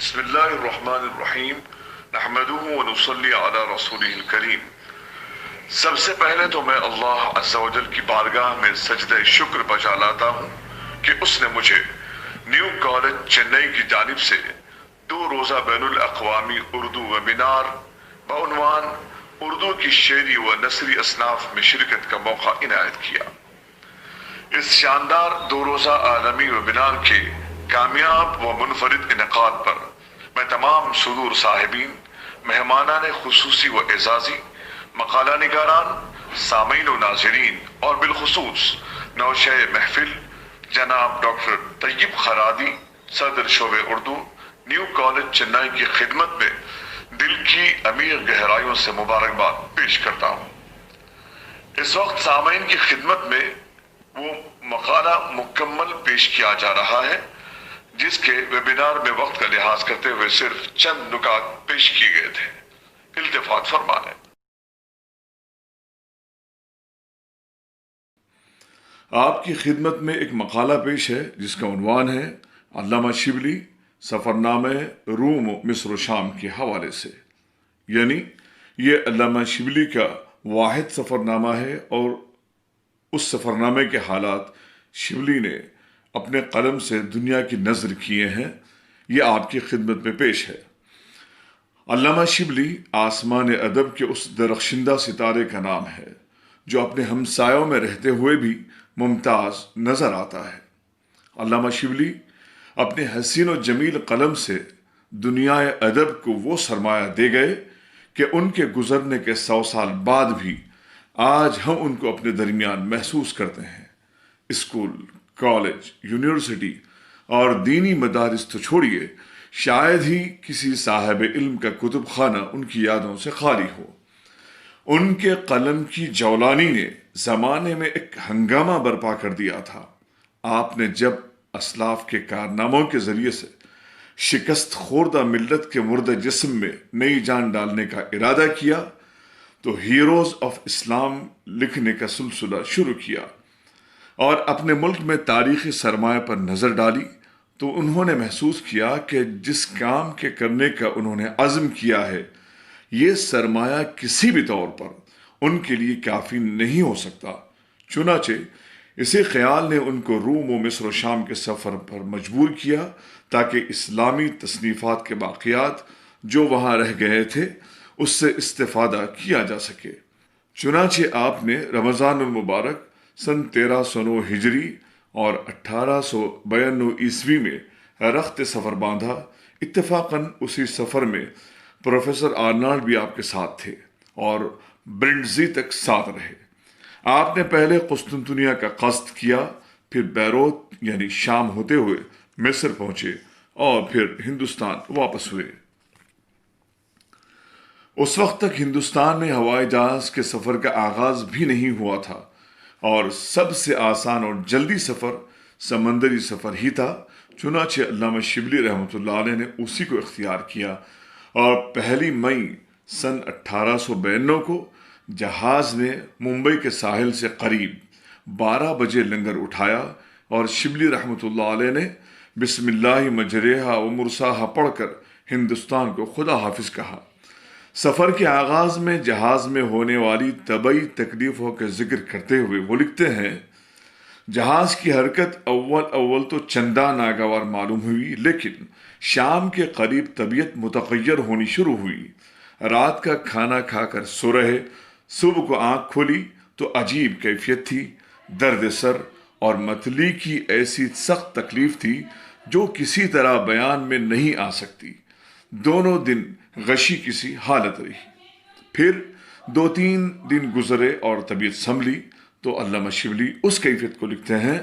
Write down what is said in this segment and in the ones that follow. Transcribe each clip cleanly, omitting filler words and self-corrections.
بسم اللہ الرحمن الرحیم نحمدہ ونصلی علی رسولہ الکریم۔ سب سے پہلے تو میں اللہ عز و جل کی بارگاہ میں سجدہ شکر بجا لاتا ہوں کہ اس نے مجھے نیو کالج چنئی کی جانب سے 2 روزہ بین الاقوامی اردو ویبینار بعنوان اردو کی شعری و نثری اصناف میں شرکت کا موقع عنایت کیا۔ اس شاندار 2 روزہ عالمی ویبینار کے کامیاب و منفرد انعقاد پر میں تمام صدور صاحبین، مہمانان خصوصی و اعزازی، مقالہ نگاران، سامعین و ناظرین اور بالخصوص نوشہ محفل جناب ڈاکٹر طیب خرادی، صدر شعبہ اردو، نیو کالج چنئی کی خدمت میں دل کی عمیق گہرائیوں سے مبارکباد پیش کرتا ہوں۔ اس وقت سامعین کی خدمت میں وہ مقالہ مکمل پیش کیا جا رہا ہے جس کے ویبینار میں وقت کا لحاظ کرتے ہوئے صرف چند نکات پیش کیے گئے تھے۔ التفات فرمائیں۔ آپ کی خدمت میں ایک مقالہ پیش ہے جس کا عنوان ہے علامہ شبلی سفرنامہ روم و مصر و شام کے حوالے سے، یعنی یہ علامہ شبلی کا واحد سفرنامہ ہے اور اس سفرنامے کے حالات شبلی نے اپنے قلم سے دنیا کی نظر کیے ہیں، یہ آپ کی خدمت میں پیش ہے۔ علامہ شبلی آسمان ادب کے اس درخشندہ ستارے کا نام ہے جو اپنے ہمسایوں میں رہتے ہوئے بھی ممتاز نظر آتا ہے۔ علامہ شبلی اپنے حسین و جمیل قلم سے دنیا ادب کو وہ سرمایہ دے گئے کہ ان کے گزرنے کے 100 سال بعد بھی آج ہم ان کو اپنے درمیان محسوس کرتے ہیں۔ اسکول، کالج، یونیورسٹی اور دینی مدارس تو چھوڑیے، شاید ہی کسی صاحب علم کا کتب خانہ ان کی یادوں سے خالی ہو۔ ان کے قلم کی جولانی نے زمانے میں ایک ہنگامہ برپا کر دیا تھا۔ آپ نے جب اسلاف کے کارناموں کے ذریعے سے شکست خوردہ ملت کے مردہ جسم میں نئی جان ڈالنے کا ارادہ کیا تو ہیروز آف اسلام لکھنے کا سلسلہ شروع کیا اور اپنے ملک میں تاریخی سرمایہ پر نظر ڈالی تو انہوں نے محسوس کیا کہ جس کام کے کرنے کا انہوں نے عزم کیا ہے یہ سرمایہ کسی بھی طور پر ان کے لیے کافی نہیں ہو سکتا۔ چنانچہ اسی خیال نے ان کو روم و مصر و شام کے سفر پر مجبور کیا تاکہ اسلامی تصنیفات کے باقیات جو وہاں رہ گئے تھے اس سے استفادہ کیا جا سکے۔ چنانچہ آپ نے رمضان المبارک سن 1309 ہجری اور 1892 عیسوی میں رخت سفر باندھا۔ اتفاقاً اسی سفر میں پروفیسر آرنالڈ بھی آپ کے ساتھ تھے اور برنڈزی تک ساتھ رہے۔ آپ نے پہلے قسطنطنیہ کا قصد کیا، پھر بیروت یعنی شام ہوتے ہوئے مصر پہنچے اور پھر ہندوستان واپس ہوئے۔ اس وقت تک ہندوستان میں ہوائی جہاز کے سفر کا آغاز بھی نہیں ہوا تھا اور سب سے آسان اور جلدی سفر سمندری سفر ہی تھا۔ چنانچہ علامہ شبلی رحمۃ اللہ علیہ نے اسی کو اختیار کیا اور 1 مئی سن 1892 کو جہاز نے ممبئی کے ساحل سے قریب 12 بجے لنگر اٹھایا اور شبلی رحمۃ اللہ علیہ نے بسم اللہ مجریہا و مرساہا پڑھ کر ہندوستان کو خدا حافظ کہا۔ سفر کے آغاز میں جہاز میں ہونے والی طبعی تکلیفوں کا ذکر کرتے ہوئے وہ لکھتے ہیں، جہاز کی حرکت اول تو چندہ ناگوار معلوم ہوئی، لیکن شام کے قریب طبیعت متغیر ہونی شروع ہوئی۔ رات کا کھانا کھا کر سو رہے، صبح کو آنکھ کھولی تو عجیب کیفیت تھی، درد سر اور متلی کی ایسی سخت تکلیف تھی جو کسی طرح بیان میں نہیں آ سکتی۔ دونوں دن غشی کسی حالت رہی، پھر 2-3 دن گزرے اور طبیعت سنبھلی تو علامہ شبلی اس کیفیت کو لکھتے ہیں،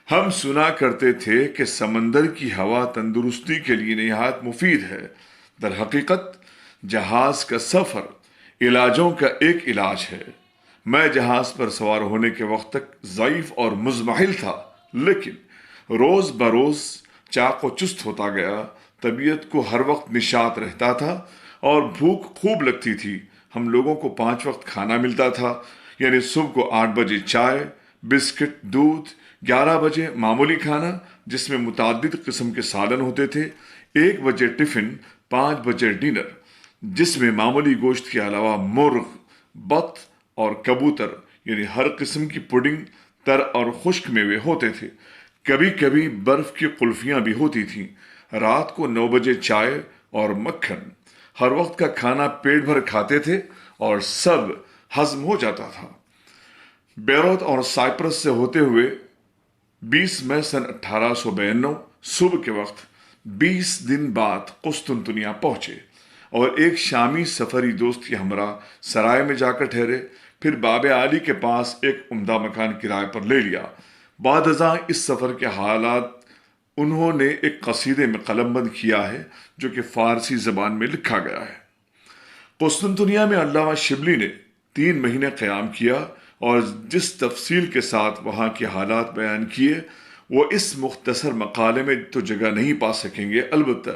ہم سنا کرتے تھے کہ سمندر کی ہوا تندرستی کے لیے نہایت مفید ہے۔ در حقیقت جہاز کا سفر علاجوں کا ایک علاج ہے۔ میں جہاز پر سوار ہونے کے وقت تک ضعیف اور مزمحل تھا، لیکن روز بروز چاق و چست ہوتا گیا۔ طبیعت کو ہر وقت نشاط رہتا تھا اور بھوک خوب لگتی تھی۔ ہم لوگوں کو 5 وقت کھانا ملتا تھا، یعنی صبح کو 8 بجے چائے، بسکٹ، دودھ، 11 بجے معمولی کھانا جس میں متعدد قسم کے سالن ہوتے تھے، 1 بجے ٹفن، 5 بجے ڈنر، جس میں معمولی گوشت کے علاوہ مرغ، بط اور کبوتر یعنی ہر قسم کی پڈنگ، تر اور خشک میوے ہوتے تھے۔ کبھی کبھی برف کی قلفیاں بھی ہوتی تھیں۔ رات کو 9 بجے چائے اور مکھن۔ ہر وقت کا کھانا پیٹ بھر کھاتے تھے اور سب ہضم ہو جاتا تھا۔ بیروت اور سائپرس سے ہوتے ہوئے 20 مئی سن 1892 صبح کے وقت 20 دن بعد قسطنطنیہ پہنچے اور ایک شامی سفری دوست کے ہمراہ سرائے میں جا کر ٹھہرے، پھر باب عالی کے پاس ایک عمدہ مکان کرائے پر لے لیا۔ بعد ازاں اس سفر کے حالات انہوں نے ایک قصیدے میں قلم بند کیا ہے جو کہ فارسی زبان میں لکھا گیا ہے۔ قسطنطنیہ میں علامہ شبلی نے 3 مہینے قیام کیا اور جس تفصیل کے ساتھ وہاں کے حالات بیان کیے وہ اس مختصر مقالے میں تو جگہ نہیں پا سکیں گے، البتہ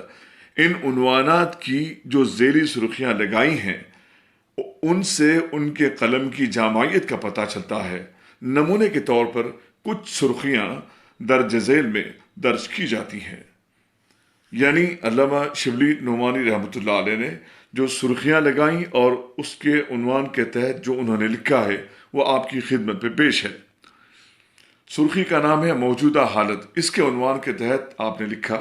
ان عنوانات کی جو ذیلی سرخیاں لگائی ہیں ان سے ان کے قلم کی جامعیت کا پتہ چلتا ہے۔ نمونے کے طور پر کچھ سرخیاں درج ذیل میں درج کی جاتی ہیں، یعنی علامہ شبلی نعمانی رحمۃ اللہ علیہ نے جو سرخیاں لگائیں اور اس کے عنوان کے تحت جو انہوں نے لکھا ہے وہ آپ کی خدمت پہ پیش ہے۔ سرخی کا نام ہے موجودہ حالت۔ اس کے عنوان کے تحت آپ نے لکھا،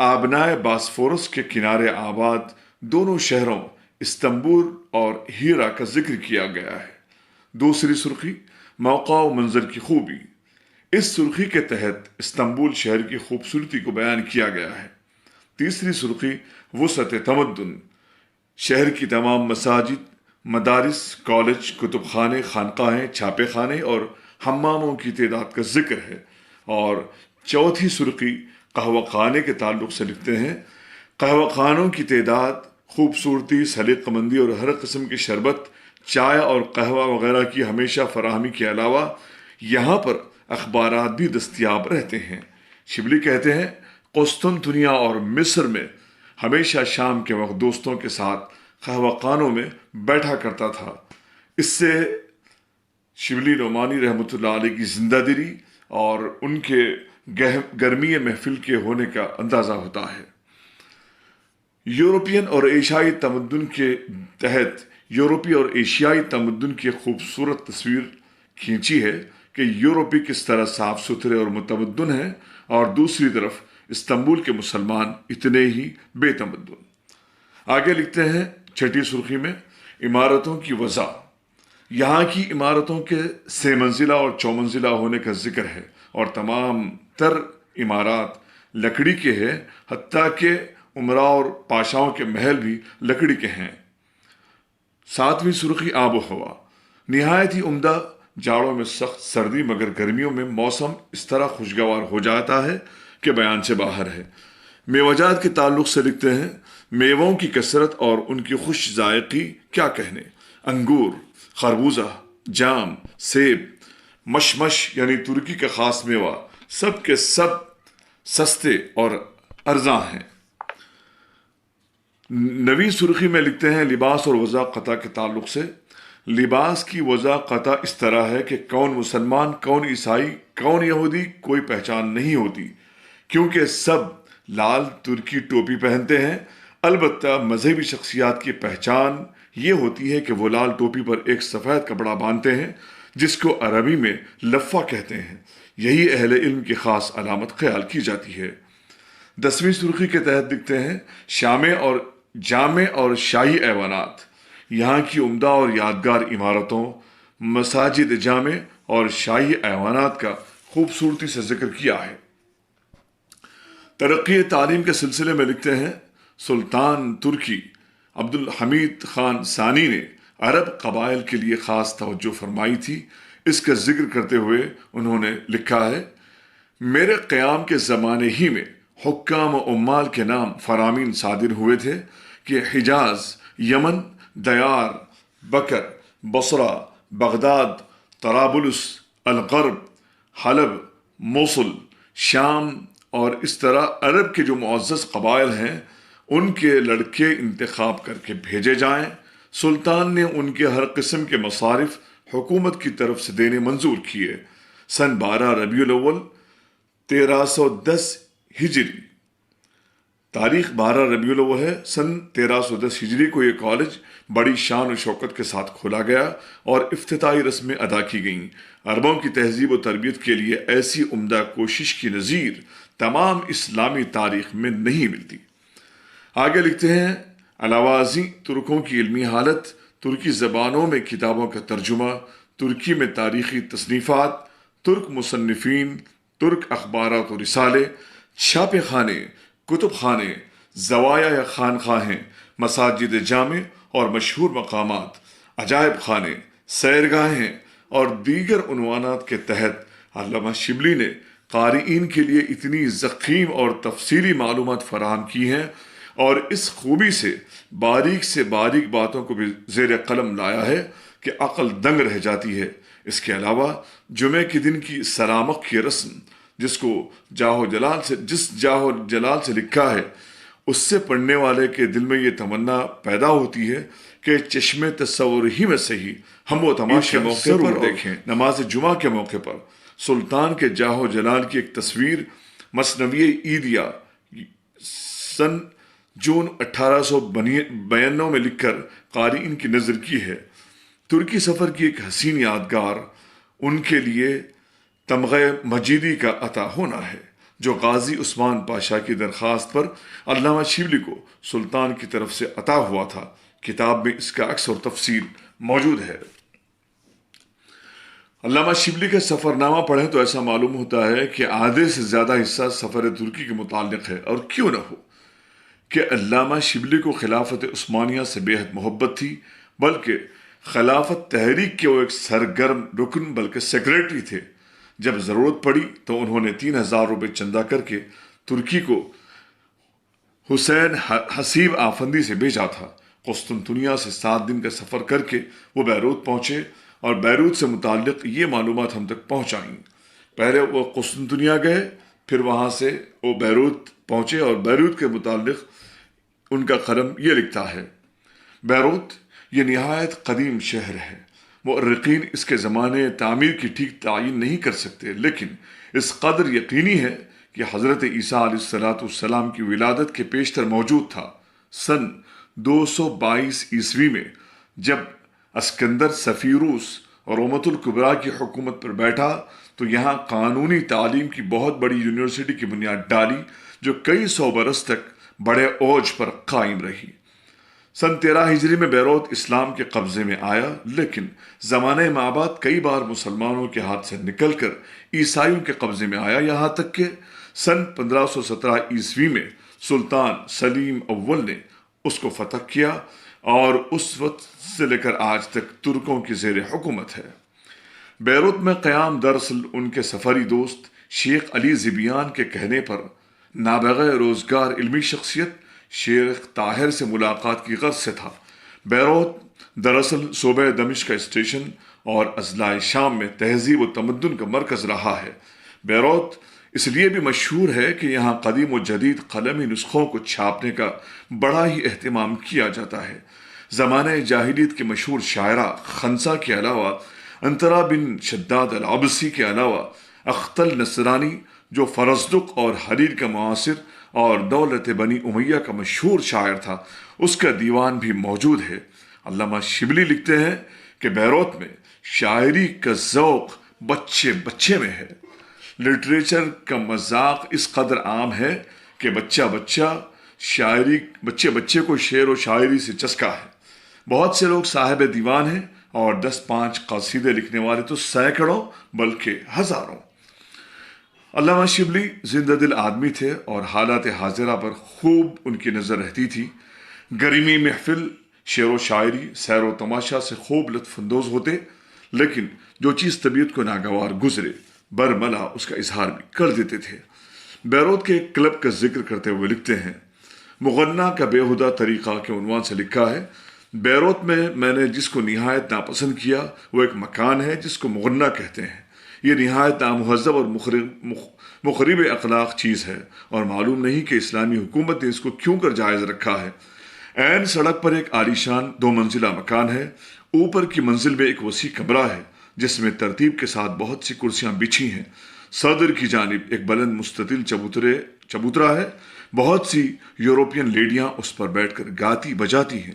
آبنائے باسفورس کے کنارے آباد دونوں شہروں استنبول اور ہیرا کا ذکر کیا گیا ہے۔ دوسری سرخی، موقع و منظر کی خوبی۔ اس سرخی کے تحت استنبول شہر کی خوبصورتی کو بیان کیا گیا ہے۔ تیسری سرخی، وسعت تمدن۔ شہر کی تمام مساجد، مدارس، کالج، کتب خانے، خانقاہیں، چھاپے خانے اور حماموں کی تعداد کا ذکر ہے۔ اور چوتھی سرخی قہوہ خانے کے تعلق سے لکھتے ہیں، قہوہ خانوں کی تعداد، خوبصورتی، سلیقہ مندی اور ہر قسم کی شربت، چائے اور قہوہ وغیرہ کی ہمیشہ فراہمی کے علاوہ یہاں پر اخبارات بھی دستیاب رہتے ہیں۔ شبلی کہتے ہیں، قسطنطنیہ اور مصر میں ہمیشہ شام کے وقت دوستوں کے ساتھ قہوہ خانوں میں بیٹھا کرتا تھا۔ اس سے شبلی نعمانی رحمۃ اللہ علیہ کی زندہ دلی اور ان کے گرمی محفل کے ہونے کا اندازہ ہوتا ہے۔ یورپین اور ایشیائی تمدن کے تحت یورپی اور ایشیائی تمدن کی خوبصورت تصویر کھینچی ہے کہ یورپی کس طرح صاف ستھرے اور متمدن ہیں اور دوسری طرف استنبول کے مسلمان اتنے ہی بے تمدن۔ آگے لکھتے ہیں چھٹی سرخی میں، عمارتوں کی وضع۔ یہاں کی عمارتوں کے 3 منزلہ اور 4 منزلہ ہونے کا ذکر ہے اور تمام تر عمارات لکڑی کے ہیں، حتیٰ کہ امراء اور پاشاؤں کے محل بھی لکڑی کے ہیں۔ 7ویں سرخی، آب و ہوا۔ نہایت ہی عمدہ، جاڑوں میں سخت سردی مگر گرمیوں میں موسم اس طرح خوشگوار ہو جاتا ہے کہ بیان سے باہر ہے۔ میوجات کے تعلق سے لکھتے ہیں، میووں کی کثرت اور ان کی خوش ذائقی کیا کہنے، انگور، خربوزہ، جام، سیب، مشمش یعنی ترکی کا خاص میوہ، سب کے سب سستے اور ارزاں ہیں۔ 9ویں سرخی میں لکھتے ہیں، لباس اور وضع قطع کے تعلق سے، لباس کی وضع قطع اس طرح ہے کہ کون مسلمان، کون عیسائی، کون یہودی کوئی پہچان نہیں ہوتی، کیونکہ سب لال ترکی ٹوپی پہنتے ہیں۔ البتہ مذہبی شخصیات کی پہچان یہ ہوتی ہے کہ وہ لال ٹوپی پر ایک سفید کپڑا باندھتے ہیں جس کو عربی میں لفہ کہتے ہیں۔ یہی اہل علم کی خاص علامت خیال کی جاتی ہے۔ 10ویں سرخی کے تحت لکھتے ہیں، جامع اور شاہی ایوانات۔ یہاں کی عمدہ اور یادگار عمارتوں، مساجد جامع اور شاہی ایوانات کا خوبصورتی سے ذکر کیا ہے۔ ترقی تعلیم کے سلسلے میں لکھتے ہیں، سلطان ترکی عبدالحمید خان ثانی نے عرب قبائل کے لیے خاص توجہ فرمائی تھی۔ اس کا ذکر کرتے ہوئے انہوں نے لکھا ہے، میرے قیام کے زمانے ہی میں حکام و عمال کے نام فرامین صادر ہوئے تھے کہ حجاز، یمن، دیار، بکر، بصرہ، بغداد، طرابلس، الغرب، حلب، موصل، شام اور اس طرح عرب کے جو معزز قبائل ہیں ان کے لڑکے انتخاب کر کے بھیجے جائیں۔ سلطان نے ان کے ہر قسم کے مصارف حکومت کی طرف سے دینے منظور کیے۔ سن 12 ربیع الاول 1310 ہجری تاریخ 12 ربیع الاول ہے، سن 1310 ہجری کو یہ کالج بڑی شان و شوکت کے ساتھ کھولا گیا اور افتتاحی رسمیں ادا کی گئیں۔ عربوں کی تہذیب و تربیت کے لیے ایسی عمدہ کوشش کی نظیر تمام اسلامی تاریخ میں نہیں ملتی۔ آگے لکھتے ہیں، علاوہ ازیں ترکوں کی علمی حالت، ترکی زبانوں میں کتابوں کا ترجمہ، ترکی میں تاریخی تصنیفات، ترک مصنفین، ترک اخبارات و رسالے، چھاپے خانے، کتب خانے، زوایا یا خانقاہیں، مساجد جامع اور مشہور مقامات، عجائب خانے، سیرگاہیں اور دیگر عنوانات کے تحت علامہ شبلی نے قارئین کے لیے اتنی ضخیم اور تفصیلی معلومات فراہم کی ہیں اور اس خوبی سے باریک باتوں کو بھی زیر قلم لایا ہے کہ عقل دنگ رہ جاتی ہے۔ اس کے علاوہ جمعے کے دن کی سلامت کی رسم، جس جاہ و جلال سے لکھا ہے، اس سے پڑھنے والے کے دل میں یہ تمنا پیدا ہوتی ہے کہ چشم تصور ہی میں صحیح ہم وہ تماشے موقع پر دیکھیں۔ نماز جمعہ کے موقع پر سلطان کے جاہ و جلال کی ایک تصویر مثنوی عیدیہ سن جون 1892 میں لکھ کر قارئین کی نظر کی ہے۔ ترکی سفر کی ایک حسین یادگار ان کے لیے تمغہ مجیدی کا عطا ہونا ہے، جو غازی عثمان پاشا کی درخواست پر علامہ شبلی کو سلطان کی طرف سے عطا ہوا تھا۔ کتاب میں اس کا عکس اور تفصیل موجود ہے۔ علامہ شبلی کا سفر نامہ پڑھیں تو ایسا معلوم ہوتا ہے کہ آدھے سے زیادہ حصہ سفر ترکی کے متعلق ہے، اور کیوں نہ ہو کہ علامہ شبلی کو خلافت عثمانیہ سے بے حد محبت تھی، بلکہ خلافت تحریک کے وہ ایک سرگرم رکن بلکہ سیکریٹری تھے۔ جب ضرورت پڑی تو انہوں نے 3000 روپے چندہ کر کے ترکی کو حسین حسیب آفندی سے بھیجا تھا۔ قسطنطنیہ سے 7 دن کا سفر کر کے وہ بیروت پہنچے اور بیروت سے متعلق یہ معلومات ہم تک پہنچائیں۔ پہلے وہ قسطنطنیہ گئے، پھر وہاں سے وہ بیروت پہنچے اور بیروت کے متعلق ان کا قلم یہ لکھتا ہے، بیروت یہ نہایت قدیم شہر ہے۔ مؤرخین اس کے زمانے تعمیر کی ٹھیک تعین نہیں کر سکتے، لیکن اس قدر یقینی ہے کہ حضرت عیسیٰ علیہ السلام کی ولادت کے پیشتر موجود تھا۔ سن 222 عیسوی میں جب اسکندر سفیروس اور رومت الکبریٰ کی حکومت پر بیٹھا تو یہاں قانونی تعلیم کی بہت بڑی یونیورسٹی کی بنیاد ڈالی، جو کئی 100 برس تک بڑے اوج پر قائم رہی۔ سن 13 ہجری میں بیروت اسلام کے قبضے میں آیا، لیکن زمانہ مابعد کئی بار مسلمانوں کے ہاتھ سے نکل کر عیسائیوں کے قبضے میں آیا، یہاں تک کہ سن 1517 عیسوی میں سلطان سلیم اول نے اس کو فتح کیا اور اس وقت سے لے کر آج تک ترکوں کی زیر حکومت ہے۔ بیروت میں قیام دراصل ان کے سفری دوست شیخ علی زبیان کے کہنے پر نابغہ روزگار علمی شخصیت شیخ طاہر سے ملاقات کی غرض سے تھا۔ بیروت دراصل صوبہ دمشق کا اسٹیشن اور اضلاع شام میں تہذیب و تمدن کا مرکز رہا ہے۔ بیروت اس لیے بھی مشہور ہے کہ یہاں قدیم و جدید قلمی نسخوں کو چھاپنے کا بڑا ہی اہتمام کیا جاتا ہے۔ زمانہ جاہلیت کے مشہور شاعرہ خنسا کے علاوہ، انترا بن شداد العبسی کے علاوہ، اختل نصرانی جو فرزدق اور حریر کا معاصر اور دولت بنی امیہ کا مشہور شاعر تھا، اس کا دیوان بھی موجود ہے۔ علامہ شبلی لکھتے ہیں کہ بیروت میں شاعری کا ذوق بچے بچے میں ہے۔ لٹریچر کا مذاق اس قدر عام ہے کہ بچے کو شعر و شاعری سے چسکا ہے۔ بہت سے لوگ صاحب دیوان ہیں اور 10-5 قصیدے لکھنے والے تو سینکڑوں بلکہ ہزاروں۔ علامہ شبلی زندہ دل آدمی تھے اور حالات حاضرہ پر خوب ان کی نظر رہتی تھی۔ گرمی محفل، شعر و شاعری، سیر و تماشا سے خوب لطف اندوز ہوتے، لیکن جو چیز طبیعت کو ناگوار گزرے برملا اس کا اظہار بھی کر دیتے تھے۔ بیروت کے ایک کلب کا ذکر کرتے ہوئے لکھتے ہیں، مغنہ کا بےہودہ طریقہ کے عنوان سے لکھا ہے، بیروت میں نے جس کو نہایت ناپسند کیا وہ ایک مکان ہے جس کو مغنہ کہتے ہیں۔ یہ نہایت نامہذب اور مخرب اخلاق چیز ہے اور معلوم نہیں کہ اسلامی حکومت نے اس کو کیوں کر جائز رکھا ہے۔ عین سڑک پر ایک عالیشان 2 منزلہ مکان ہے۔ اوپر کی منزل میں ایک وسیع کمرہ ہے جس میں ترتیب کے ساتھ بہت سی کرسیاں بچھی ہیں۔ صدر کی جانب ایک بلند مستطیل چبوترے چبوترا ہے، بہت سی یورپین لیڈیاں اس پر بیٹھ کر گاتی بجاتی ہیں۔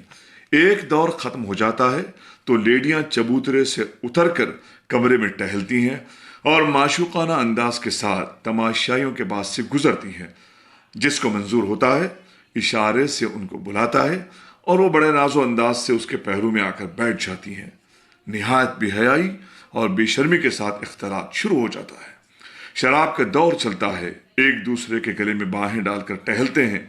ایک دور ختم ہو جاتا ہے تو لیڈیاں چبوترے سے اتر کر کمرے میں ٹہلتی ہیں اور معشوقانہ انداز کے ساتھ تماشائیوں کے پاس سے گزرتی ہیں۔ جس کو منظور ہوتا ہے اشارے سے ان کو بلاتا ہے اور وہ بڑے ناز و انداز سے اس کے پہلو میں آ کر بیٹھ جاتی ہیں۔ نہایت بے حیائی اور بے شرمی کے ساتھ اختلاط شروع ہو جاتا ہے۔ شراب کا دور چلتا ہے، ایک دوسرے کے گلے میں باہیں ڈال کر ٹہلتے ہیں۔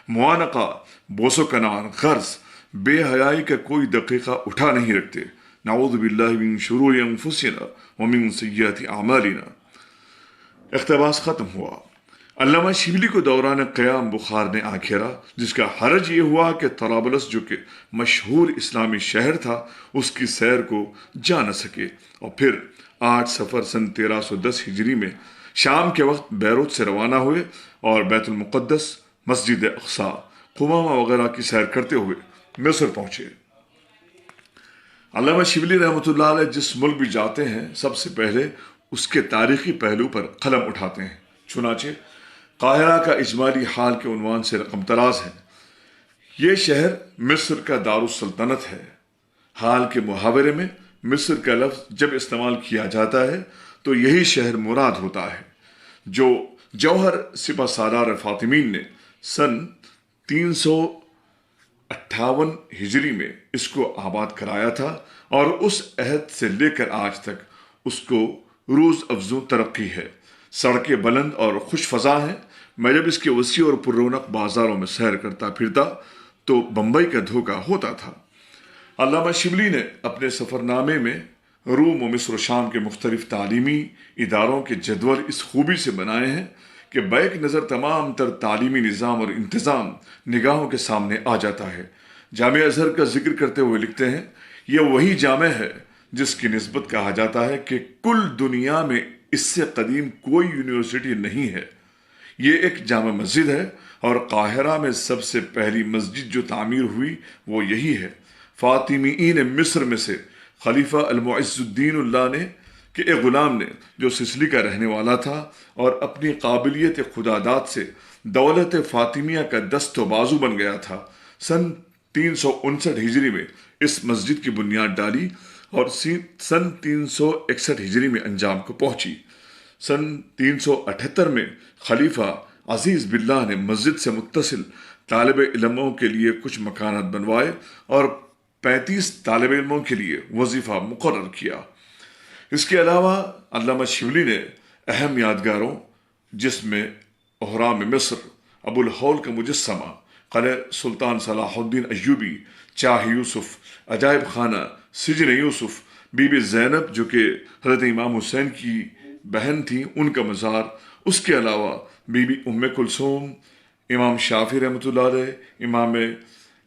معانقہ، بوس و کنان، غرض بے حیائی کا کوئی دقیقہ اٹھا نہیں رکھتے۔ نعوذ باللہ من شرور انفسنا ومن سیئات اعمالنا۔ اقتباس ختم ہوا۔ علامہ شبلی کو دوران قیام بخار نے آ گھیرا، جس کا حرج یہ ہوا کہ طرابلس جو کہ مشہور اسلامی شہر تھا اس کی سیر کو جا نہ سکے، اور پھر 8 صفر سن 1310 ہجری میں شام کے وقت بیروت سے روانہ ہوئے اور بیت المقدس، مسجد اقصی، قمامہ وغیرہ کی سیر کرتے ہوئے مصر پہنچے۔ علامہ شبلی رحمۃ اللہ علیہ جس ملک بھی جاتے ہیں سب سے پہلے اس کے تاریخی پہلو پر قلم اٹھاتے ہیں۔ چنانچہ قاہرہ کا اجمالی حال کے عنوان سے رقم طراز ہے۔ یہ شہر مصر کا دارالسلطنت ہے۔ حال کے محاورے میں مصر کا لفظ جب استعمال کیا جاتا ہے تو یہی شہر مراد ہوتا ہے جو جوہر سپہ سالار فاطمین نے سن 358 ہجری میں اس کو آباد کرایا تھا، اور اس عہد سے لے کر آج تک اس کو روز افزوں ترقی ہے۔ سڑکیں بلند اور خوش فضا ہیں۔ میں جب اس کے وسیع اور پر رونق بازاروں میں سیر کرتا پھرتا تو بمبئی کا دھوکہ ہوتا تھا۔ علامہ شبلی نے اپنے سفر نامے میں روم و مصر و شام کے مختلف تعلیمی اداروں کے جدول اس خوبی سے بنائے ہیں کہ بیک نظر تمام تر تعلیمی نظام اور انتظام نگاہوں کے سامنے آ جاتا ہے۔ جامعہ ازہر کا ذکر کرتے ہوئے لکھتے ہیں، یہ وہی جامع ہے جس کی نسبت کہا جاتا ہے کہ کل دنیا میں اس سے قدیم کوئی یونیورسٹی نہیں ہے۔ یہ ایک جامع مسجد ہے، اور قاہرہ میں سب سے پہلی مسجد جو تعمیر ہوئی وہ یہی ہے۔ فاطمیین مصر میں سے خلیفہ المعز الدین اللہ نے کہ ایک غلام نے جو سسلی کا رہنے والا تھا اور اپنی قابلیت خداداد سے دولت فاطمیہ کا دست و بازو بن گیا تھا، سن 359 ہجری میں اس مسجد کی بنیاد ڈالی اور سن 361 ہجری میں انجام کو پہنچی۔ سن 378 میں خلیفہ عزیز باللہ نے مسجد سے متصل طالب علموں کے لیے کچھ مکانات بنوائے اور 35 طالب علموں کے لیے وظیفہ مقرر کیا۔ اس کے علاوہ علامہ شبلی نے اہم یادگاروں جس میں اہرام مصر، ابو الہول کا مجسمہ، قلعہ سلطان صلاح الدین ایوبی، چاہ یوسف، عجائب خانہ سجن یوسف، بی بی زینب جو کہ حضرت امام حسین کی بہن تھی ان کا مزار، اس کے علاوہ بی بی ام کلثوم، امام شافعی رحمۃ اللہ علیہ، امام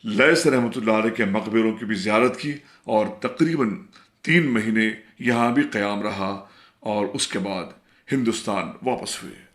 لیث رحمۃ اللہ علیہ کے مقبروں کی بھی زیارت کی، اور تقریباً 3 مہینے یہاں بھی قیام رہا اور اس کے بعد ہندوستان واپس ہوئے۔